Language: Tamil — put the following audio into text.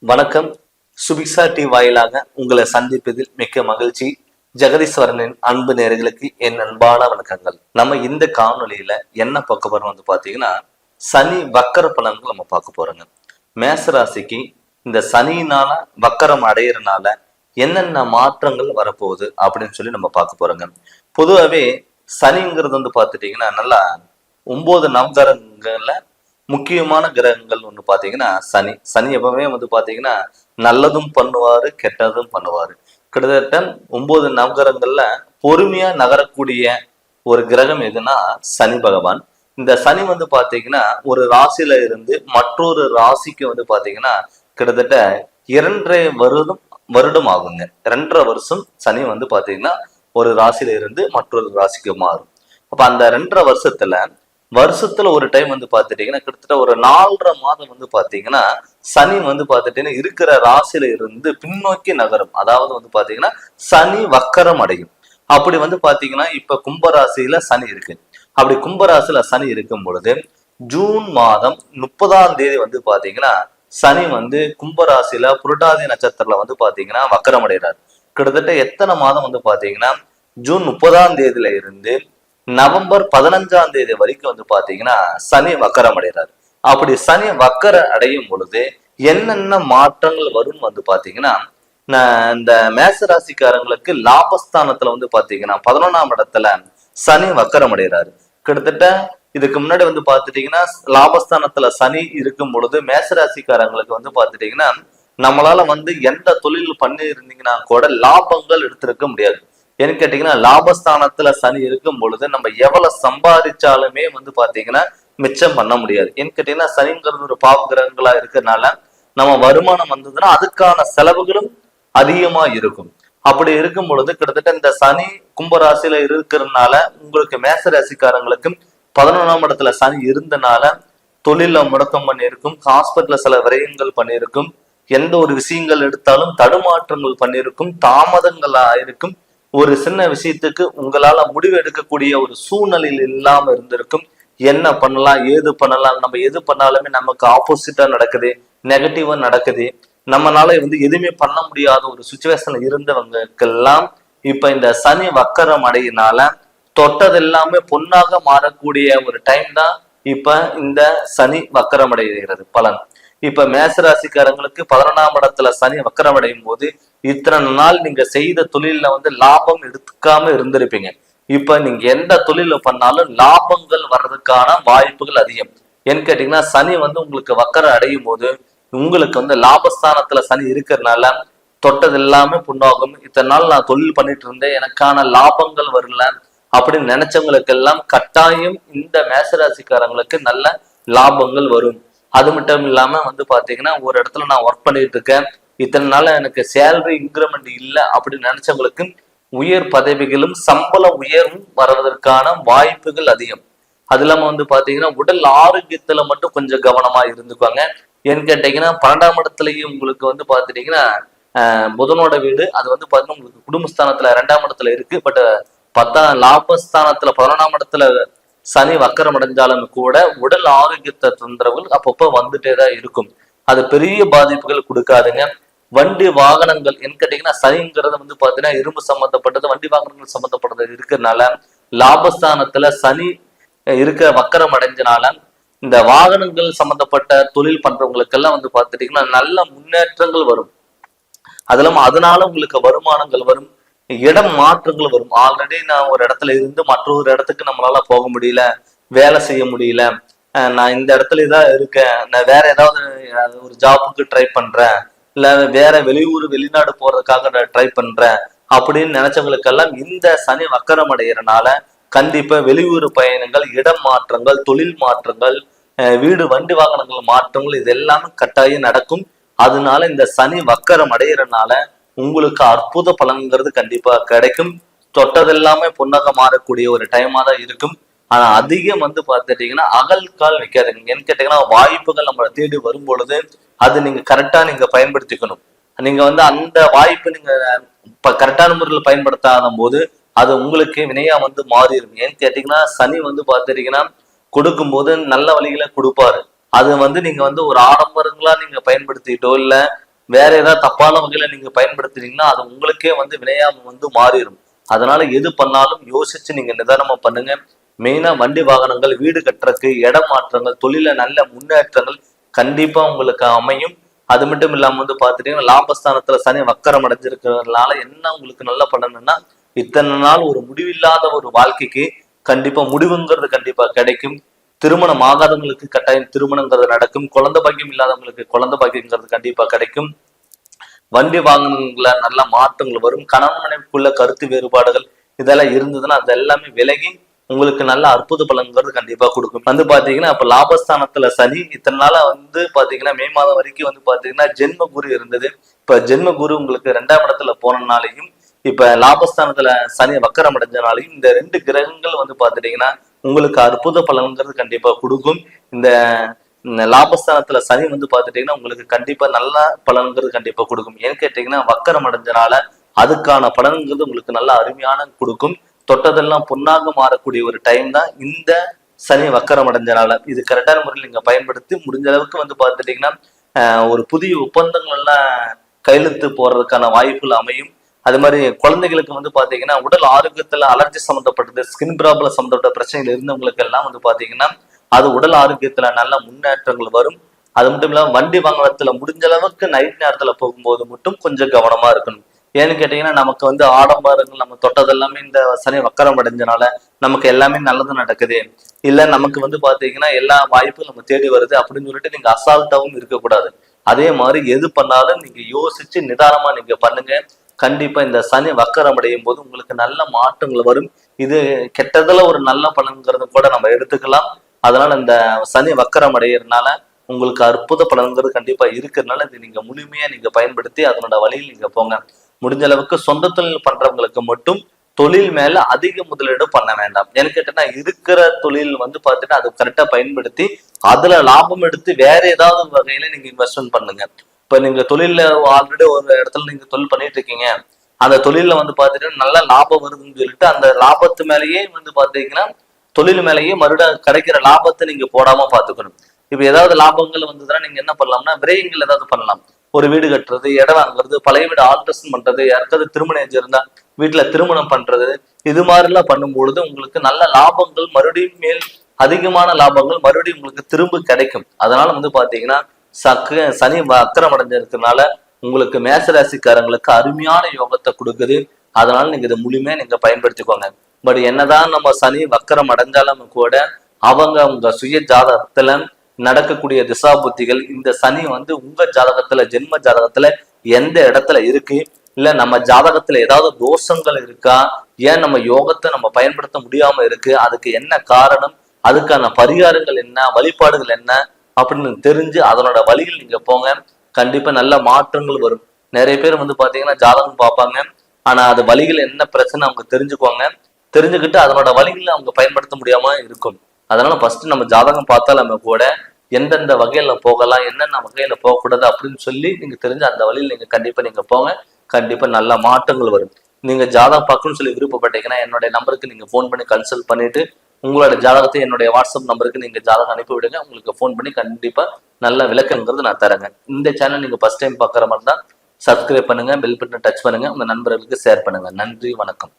வணக்கம். சுபிக்ஷா டி வாயிலாக உங்களை சந்திப்பதில் மிக்க மகிழ்ச்சி. ஜெகதீஸ்வரனின் அன்பு நேயர்களுக்கு என் அன்பான வணக்கங்கள். நம்ம இந்த காணொலியில என்ன பார்க்க போறோம் பாத்தீங்கன்னா, சனி வக்கர பலன்கள் நம்ம பார்க்க போறோங்க. மேசராசிக்கு இந்த சனியினால வக்கரம் அடையிறனால என்னென்ன மாற்றங்கள் வரப்போகுது அப்படின்னு சொல்லி நம்ம பார்க்க போறோங்க. பொதுவாகவே சனிங்கிறது பாத்துட்டீங்கன்னா நல்லா 9 நவகிரகங்கள்ல முக்கியமான கிரகங்கள் ஒண்ணு பாத்தீங்கன்னா சனி எப்பவுமே பாத்தீங்கன்னா நல்லதும் பண்ணுவாரு கெட்டதும் பண்ணுவாரு. கிட்டத்தட்ட 9 நவகிரகங்கள்ல பொறுமையா நகரக்கூடிய ஒரு கிரகம் எதுனா சனி பகவான். இந்த சனி பாத்தீங்கன்னா ஒரு ராசியில இருந்து மற்றொரு ராசிக்கு பாத்தீங்கன்னா கிட்டத்தட்ட 2.5 வருடம் ஆகுங்க. 2.5 வருஷம் சனி பாத்தீங்கன்னா ஒரு ராசியில இருந்து மற்றொரு ராசிக்கு மாறும். அப்ப அந்த 2.5 வருஷத்துல ஒரு டைம் பாத்துட்டீங்கன்னா கிட்டத்தட்ட ஒரு 4.5 மாதம் பாத்தீங்கன்னா சனி பாத்துட்டீங்கன்னா இருக்கிற ராசியில இருந்து பின்னோக்கி நகரும். அதாவது பாத்தீங்கன்னா சனி வக்கரம் அடையும். அப்படி பாத்தீங்கன்னா இப்ப கும்பராசியில சனி இருக்கு. அப்படி கும்பராசியில சனி இருக்கும் பொழுது ஜூன் மாதம் 30ஆம் தேதி பாத்தீங்கன்னா சனி கும்பராசியில புரட்டாதி நட்சத்திரத்துல பாத்தீங்கன்னா வக்கரம் அடைகிறார். கிட்டத்தட்ட எத்தனை மாதம் பாத்தீங்கன்னா ஜூன் 30ஆம் தேதியில இருந்து நவம்பர் 15ஆம் தேதி வரைக்கும் பாத்தீங்கன்னா சனி வக்கரம் அடைகிறார். அப்படி சனி வக்கர அடையும் பொழுது என்னென்ன மாற்றங்கள் வரும் பாத்தீங்கன்னா, இந்த மேசராசிக்காரங்களுக்கு லாபஸ்தானத்துல பாத்தீங்கன்னா 11ஆம் இடத்துல சனி வக்கரம் அடைகிறாரு. கிட்டத்தட்ட இதுக்கு முன்னாடி பாத்துட்டீங்கன்னா லாபஸ்தானத்துல சனி இருக்கும் பொழுது மேசராசிக்காரங்களுக்கு பாத்துட்டீங்கன்னா நம்மளால எந்த தொழில் பண்ணி இருந்தீங்கன்னா கூட லாபங்கள் எடுத்திருக்க முடியாது. ஏன்னு கேட்டீங்கன்னா லாபஸ்தானத்துல சனி இருக்கும் பொழுது நம்ம எவ்வளவு சம்பாதிச்சாலுமே பாத்தீங்கன்னா மிச்சம் பண்ண முடியாது. ஏன்னு கேட்டீங்கன்னா சனிங்கிறது ஒரு பாவ கிரகங்களா இருக்கிறதுனால நம்ம வருமானம் வந்ததுன்னா அதுக்கான செலவுகளும் அதிகமா இருக்கும். அப்படி இருக்கும் பொழுது கிட்டத்தட்ட இந்த சனி கும்பராசியில இருக்கிறதுனால உங்களுக்கு மேச ராசிக்காரங்களுக்கு 11ஆம் இடத்துல சனி இருந்தனால தொழில முடக்கம் பண்ணியிருக்கும், ஹாஸ்பிட்டல்ல சில விரயங்கள் பண்ணியிருக்கும், எந்த ஒரு விஷயங்கள் எடுத்தாலும் தடுமாற்றங்கள் பண்ணியிருக்கும், தாமதங்கள் ஆயிருக்கும், ஒரு சின்ன விஷயத்துக்கு உங்களால முடிவு எடுக்கக்கூடிய ஒரு சூழ்நிலையில் இல்லாம இருந்திருக்கும். என்ன பண்ணலாம் ஏது பண்ணலாம், நம்ம எது பண்ணாலுமே நமக்கு ஆப்போசிட்டா நடக்குது, நெகட்டிவா நடக்குது, நம்மளால எதுவுமே பண்ண முடியாத ஒரு சுச்சுவேஷன்ல இருந்தவங்களுக்கெல்லாம் இப்ப இந்த சனி வக்கரம் அடையினால தொட்டது எல்லாமே பொன்னாக மாறக்கூடிய ஒரு டைம் தான் இப்ப இந்த சனி வக்கரம் அடைகிறது பலன். இப்ப மேசராசிக்காரங்களுக்கு 11ஆம் இடத்துல சனி வக்கரம் அடையும் போது இத்தனை நாள் நீங்க செய்த தொழில லாபம் எடுத்துக்காம இருந்திருப்பீங்க. இப்ப நீங்க எந்த தொழில பண்ணாலும் லாபங்கள் வர்றதுக்கான வாய்ப்புகள் அதிகம். ஏன்னு கேட்டீங்கன்னா சனி உங்களுக்கு வக்கரம் அடையும் போது உங்களுக்கு லாபஸ்தானத்துல சனி இருக்கிறதுனால தொட்டது எல்லாமே புண்ணாகும். இத்தனை நாள் நான் தொழில் பண்ணிட்டு இருந்தேன், எனக்கான லாபங்கள் வரல அப்படின்னு நினைச்சவங்களுக்கு எல்லாம் கட்டாயம் இந்த மேசராசிக்காரங்களுக்கு நல்ல லாபங்கள் வரும். அது மட்டும் இல்லாம பாத்தீங்கன்னா ஒரு இடத்துல நான் ஒர்க் பண்ணிட்டு இருக்கேன், இத்தனை நாள் எனக்கு சேலரி இன்கிரிமெண்ட் இல்லை அப்படின்னு நினைச்சவங்களுக்கு உயர் பதவிகளும் சம்பள உயர்வும் வர்றதற்கான வாய்ப்புகள் அதிகம். அது இல்லாம பாத்தீங்கன்னா உடல் ஆரோக்கியத்துல மட்டும் கொஞ்சம் கவனமா இருந்துக்குவாங்க. ஏன்னு கேட்டீங்கன்னா 12ஆம் இடத்துலயும் உங்களுக்கு பாத்துட்டீங்கன்னா புதனோட வீடு அது பாத்தீங்கன்னா உங்களுக்கு குடும்பஸ்தானத்துல 2ஆம் இடத்துல இருக்கு. பட் 10ஆம் லாபஸ்தானத்துல 11ஆம் இடத்துல சனி வக்கரம் அடைஞ்சாலும் கூட உடல் ஆரோக்கியத்தை தொந்தரவுகள் அப்பப்போ வந்துட்டேதான் இருக்கும். அது பெரிய பாதிப்புகள் கொடுக்காதுங்க. வண்டி வாகனங்கள் என்ன கேட்டீங்கன்னா சனிங்கிறது பாத்தீங்கன்னா இரும்பு சம்பந்தப்பட்டது, வண்டி வாகனங்கள் சம்பந்தப்பட்டது இருக்கிறதுனால லாபஸ்தானத்துல சனி இருக்க வக்கரம் அடைஞ்சனால இந்த வாகனங்கள் சம்பந்தப்பட்ட தொழில் பண்றவங்களுக்கெல்லாம் பாத்துட்டீங்கன்னா நல்ல முன்னேற்றங்கள் வரும். அது இல்லாம அதனால உங்களுக்கு வருமானங்கள் வரும், இடம் மாற்றங்கள் வரும். ஆல்ரெடி நான் ஒரு இடத்துல இருந்து மற்றொரு இடத்துக்கு நம்மளால போக முடியல, வேலை செய்ய முடியல, நான் இந்த இடத்துல தான் இருக்கேன், நான் வேற ஏதாவது ஒரு ஜாப்புக்கு ட்ரை பண்றேன், இல்ல வேற வெளியூர் வெளிநாடு போறதுக்காக நான் ட்ரை பண்றேன் அப்படின்னு நினைச்சவங்களுக்கெல்லாம் இந்த சனி வக்கரம் அடைகிறனால கண்டிப்பா வெளியூர் பயணங்கள், இடம் மாற்றங்கள், தொழில் மாற்றங்கள், வீடு வண்டி வாகனங்கள் மாற்றங்கள் இது எல்லாமே கட்டாயம் நடக்கும். அதனால இந்த சனி வக்கரம் அடைகிறனால உங்களுக்கு அற்புத பலன்கிறது கண்டிப்பா கிடைக்கும். தொட்டதெல்லாமே பொன்னாக மாறக்கூடிய ஒரு டைமா தான் இருக்கும். ஆனா அதிகம் பாத்துட்டீங்கன்னா அகல்கால் வைக்காதுங்க. ஏன்னு கேட்டீங்கன்னா வாய்ப்புகள் நம்ம தேடி வரும் பொழுது அது நீங்க கரெக்டா நீங்க பயன்படுத்திக்கணும். நீங்க அந்த வாய்ப்பு நீங்க கரெக்டான முறையில் பயன்படுத்தாத போது அது உங்களுக்கு வினையா மாறிடும். ஏன்னு கேட்டீங்கன்னா சனி பாத்துட்டீங்கன்னா கொடுக்கும் போது நல்ல வழிகளை கொடுப்பாரு. அது நீங்க ஒரு ஆடம்பரங்களா நீங்க பயன்படுத்திட்டோ இல்ல வேற ஏதாவது தப்பான வகையில நீங்க பயன்படுத்துறீங்கன்னா அது உங்களுக்கே வினையாம மாறிடும். அதனால எது பண்ணாலும் யோசிச்சு நீங்க நிதானமா பண்ணுங்க. மெயினா வண்டி வாகனங்கள், வீடு கட்டுறதுக்கு, இடம் மாற்றங்கள், தொழில நல்ல முன்னேற்றங்கள் கண்டிப்பா உங்களுக்கு அமையும். அது மட்டும் இல்லாம பாத்துட்டீங்கன்னா லாபஸ்தானத்துல சனி வக்கரம் அடைஞ்சிருக்கிறதுனால என்ன உங்களுக்கு நல்ல பலன்னா, இத்தனை நாள் ஒரு முடிவில்லாத ஒரு வாழ்க்கைக்கு கண்டிப்பா முடிவுங்கிறது கண்டிப்பா கிடைக்கும். திருமணம் ஆகாதவங்களுக்கு கட்டாயம் திருமணங்கிறது நடக்கும். குழந்தை பாக்கியம் இல்லாதவங்களுக்கு குழந்தை பாக்கியங்கிறது கண்டிப்பா கிடைக்கும். வண்டி வாகனங்கள நல்ல மாற்றங்கள் வரும். கணவன் மனைவிக்குள்ள கருத்து வேறுபாடுகள் இதெல்லாம் இருந்ததுன்னா அது எல்லாமே விலகி உங்களுக்கு நல்ல அற்புத பலன்கிறது கண்டிப்பா கொடுக்கும். பாத்தீங்கன்னா இப்ப லாபஸ்தானத்துல சனி இத்தனை நாளா பாத்தீங்கன்னா மே மாதம் வரைக்கும் பாத்தீங்கன்னா ஜென்ம குரு இருந்தது. இப்ப ஜென்ம குரு உங்களுக்கு 2ஆம் இடத்துல போனனாலையும் இப்ப லாபஸ்தானத்துல சனி வக்கரம் அடைஞ்சனாலையும் இந்த 2 கிரகங்கள் பாத்துட்டீங்கன்னா உங்களுக்கு அற்புத பலன்கிறது கண்டிப்பா கொடுக்கும். இந்த லாபஸ்தானத்துல சனி பாத்துட்டீங்கன்னா உங்களுக்கு கண்டிப்பா நல்ல பலன்கிறது கண்டிப்பா கொடுக்கும். ஏன்னு கேட்டீங்கன்னா வக்கரம் அடைஞ்சனால அதுக்கான பலன்கிறது உங்களுக்கு நல்ல அருமையான கொடுக்கும். தொட்டதெல்லாம் பொன்னாக மாறக்கூடிய ஒரு டைம் தான் இந்த சனி வக்கரம் அடைஞ்சனால. இது கரெக்டான முறையில் நீங்க பயன்படுத்தி முடிஞ்ச அளவுக்கு பாத்துட்டீங்கன்னா ஒரு புதிய ஒப்பந்தங்கள் எல்லாம் கையெழுத்து போடுறதுக்கான வாய்ப்புகள் அமையும். அது மாதிரி குழந்தைகளுக்கு பாத்தீங்கன்னா உடல் ஆரோக்கியத்துல அலர்ஜி சம்பந்தப்பட்டது, ஸ்கின் ப்ராப்ளம் சம்பந்தப்பட்ட பிரச்சனைகள் இருந்தவங்களுக்கு எல்லாம் பாத்தீங்கன்னா அது உடல் ஆரோக்கியத்துல நல்ல முன்னேற்றங்கள் வரும். அது மட்டும் இல்லாம வண்டி வாகனத்துல முடிஞ்ச அளவுக்கு நைட் நேரத்துல போகும்போது மட்டும் கொஞ்சம் கவனமா இருக்கணும். ஏன்னு கேட்டீங்கன்னா நமக்கு ஆடம்பரங்கள் நம்ம தொட்டது எல்லாமே இந்த சனி வக்கரம் அடைஞ்சனால நமக்கு எல்லாமே நல்லது நடக்குது. இல்ல நமக்கு பாத்தீங்கன்னா எல்லா வாய்ப்பும் நம்ம தேடி வருது அப்படின்னு சொல்லிட்டு நீங்க அசால்ட்டாவும் இருக்கக்கூடாது. அதே மாதிரி எது பண்ணாலும் நீங்க யோசிச்சு நிதானமா நீங்க பண்ணுங்க. கண்டிப்பா இந்த சனி வக்கரம் அடையும் போது உங்களுக்கு நல்ல மாற்றங்கள் வரும். இது கெட்டதுல ஒரு நல்ல பலன்கிறது கூட நம்ம எடுத்துக்கலாம். அதனால இந்த சனி வக்கரம் அடையிறதுனால உங்களுக்கு அற்புத பலன்கிறது கண்டிப்பா இருக்கிறதுனால இது நீங்க முழுமையா நீங்க பயன்படுத்தி அதனோட வழியில் நீங்க போங்க. முடிஞ்ச அளவுக்கு சொந்த தொழில் பண்றவங்களுக்கு மட்டும் தொழில் மேல அதிக முதலீடு பண்ண வேண்டாம். ஏன்னு கேட்டீங்கன்னா இருக்கிற தொழில் பாத்தீங்கன்னா அது கரெக்டா பயன்படுத்தி அதுல லாபம் எடுத்து வேற ஏதாவது வகையில நீங்க இன்வெஸ்ட்மெண்ட் பண்ணுங்க. இப்ப நீங்க தொழில ஆல்ரெடி ஒரு இடத்துல நீங்க தொழில் பண்ணிட்டு இருக்கீங்க, அந்த தொழில பாத்தீங்கன்னா நல்ல லாபம் வருதுன்னு சொல்லிட்டு அந்த லாபத்து மேலேயே பாத்தீங்கன்னா தொழில் மேலேயே மறுபடியும் கிடைக்கிற லாபத்தை நீங்க போடாம பாத்துக்கணும். இப்ப ஏதாவது லாபங்கள் வந்ததுன்னா நீங்க என்ன பண்ணலாம்னா விரயங்கள் ஏதாவது பண்ணலாம். ஒரு வீடு கட்டுறது, இடம் வாங்குறது, பழைய வீடு ஆல்ட்ரேஷன் பண்றது, யாருக்காவது திருமணம் ஏஜ் இருந்தா வீட்டுல திருமணம் பண்றது, இது மாதிரி எல்லாம் பண்ணும்பொழுது உங்களுக்கு நல்ல லாபங்கள் மறுபடியும் மேல் அதிகமான லாபங்கள் மறுபடியும் உங்களுக்கு திரும்ப கிடைக்கும். அதனால பாத்தீங்கன்னா சனி வக்கரம் அடைஞ்சிருக்கிறதுனால உங்களுக்கு மேசராசிக்காரங்களுக்கு அருமையான யோகத்தை கொடுக்குது. அதனால நீங்க இதை முழுமையா நீங்க பயன்படுத்திக்கோங்க. பட் என்னதான் நம்ம சனி வக்கரம் அடைஞ்சாலும் கூட உங்க சுய ஜாதகத்துல நடக்கக்கூடிய திசா புத்திகள் இந்த சனி உங்க ஜாதகத்துல ஜென்ம ஜாதகத்துல எந்த இடத்துல இருக்கு, இல்ல நம்ம ஜாதகத்துல ஏதாவது தோஷங்கள் இருக்கா, ஏன் நம்ம யோகத்தை நம்ம பயன்படுத்த முடியாம இருக்கு, அதுக்கு என்ன காரணம், அதுக்கான பரிகாரங்கள் என்ன, வழிபாடுகள் என்ன அப்படின்னு தெரிஞ்சு அதனோட வழியில் நீங்க போங்க. கண்டிப்பா நல்ல மாற்றங்கள் வரும். நிறைய பேர் பாத்தீங்கன்னா ஜாதகம் பார்ப்பாங்க, ஆனா அது வழிகள் என்ன பிரச்சனை அவங்க தெரிஞ்சுக்குவாங்க. தெரிஞ்சுக்கிட்டு அதனோட வழிகளை அவங்க பயன்படுத்த முடியாம இருக்கும். அதனால ஃபர்ஸ்ட் நம்ம ஜாதகம் பார்த்தா நம்ம கூட எந்தெந்த வகையில போகலாம், என்னென்ன வகையில போகக்கூடாது அப்படின்னு சொல்லி நீங்க தெரிஞ்சு அந்த வழியில் நீங்க கண்டிப்பா நீங்க போங்க. கண்டிப்பா நல்ல மாற்றங்கள் வரும். நீங்க ஜாதகம் பார்க்கணும்னு சொல்லி விருப்பப்பட்டீங்கன்னா என்னுடைய நம்பருக்கு நீங்க போன் பண்ணி கன்சல்ட் பண்ணிட்டு உங்களோட ஜாதகத்தை என்னுடைய வாட்ஸ்அப் நம்பருக்கு நீங்க ஜாதகம் அனுப்பி விடுங்க. உங்களுக்கு போன் பண்ணி கண்டிப்பா நல்ல விளக்கங்கிறது நான் தரேங்க. இந்த சேனல் நீங்க ஃபர்ஸ்ட் டைம் பாக்குற மாதிரி தான் சப்ஸ்கிரைப் பண்ணுங்க, பெல் பட்டன் டச் பண்ணுங்க, உங்க நண்பர்களுக்கு ஷேர் பண்ணுங்க. நன்றி, வணக்கம்.